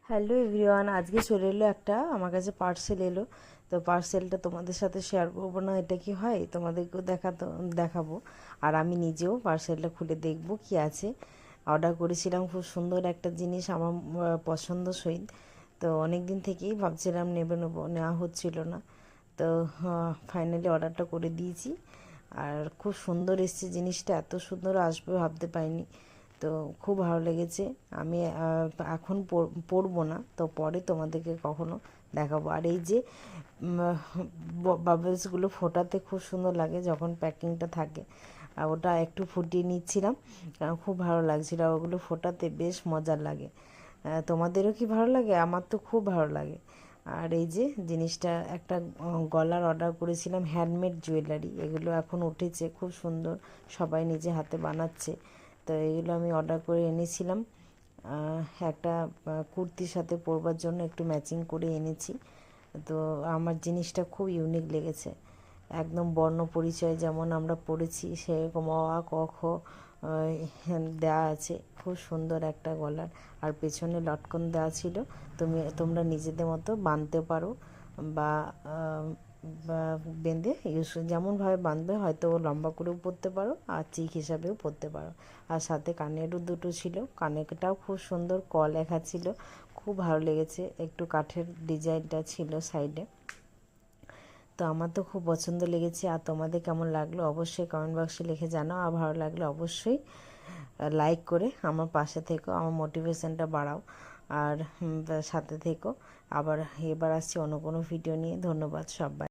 Hello everyone, আজকে চলে এলো একটা আমার কাছে পার্সেল এলো। তো পার্সেলটা তোমাদের সাথে শেয়ার করবো না, এটা কি হয় তোমাদেরকেও দেখাবো। আর আমি নিজেও পার্সেলটা খুলে দেখবো কি আছে। অর্ডার করেছিলাম খুব সুন্দর একটা জিনিস, আমার পছন্দসই। তো অনেক দিন থেকেই ভাবছিলাম নেবো, নেওয়া হচ্ছিল না। তো ফাইনালি অর্ডারটা করে দিয়েছি। আর খুব সুন্দর এসছে জিনিসটা, এত সুন্দর আসবে ভাবতে পারিনি। তো খুব ভালো লেগেছে। আমি এখন পরবো না, তো পরে তোমাদেরকে কখনো দেখাবো। আর এই যে বাবলসগুলো ফোটাতে খুব সুন্দর লাগে যখন প্যাকিংটা থাকে। আর ওটা একটু ফুটিয়ে নিচ্ছিলাম, খুব ভালো লাগছিল। ওগুলো ফোটাতে বেশ মজার লাগে। তোমাদেরও কি ভালো লাগে? আমার তো খুব ভালো লাগে। আর এই যে জিনিসটা একটা গলার অর্ডার করেছিলাম, হ্যান্ডমেড জুয়েলারি। এগুলো এখন উঠেছে, খুব সুন্দর, সবাই নিজে হাতে বানাচ্ছে। তো এগুলো আমি অর্ডার করে এনেছিলাম। একটা কুর্তির সাথে পরবার জন্য একটু ম্যাচিং করে এনেছি। তো আমার জিনিসটা খুব ইউনিক লেগেছে। একদম বর্ণ পরিচয় যেমন আমরা পড়েছি সেরকম অ আ ক খ দেওয়া আছে। খুব সুন্দর একটা গলার, আর পেছনে লটকন দেওয়া ছিল। তোমরা নিজেদের মতো বাঁধতে পারো, বা বা বেঁধে যেমনভাবে বাঁধবে, হয়তো লম্বা করেও পরতে পারো আর চিক হিসাবেও পরতে পারো। আর সাথে কানেরও দুটো ছিল, কানেরটাও খুব সুন্দর, ক লেখা ছিল। খুব ভালো লেগেছে, একটু কাঠের ডিজাইনটা ছিল সাইডে। তো আমার তো খুব পছন্দ লেগেছে। আর তোমাদের কেমন লাগলো অবশ্যই কমেন্ট বক্সে লিখে জানাও। আর ভালো লাগলে অবশ্যই লাইক করে আমার পাশে থেকো, আমার মোটিভেশনটা বাড়াও। আর সাথে থেকো। আবার এবার আসছি অন্য কোনো ভিডিও নিয়ে। ধন্যবাদ সবাই।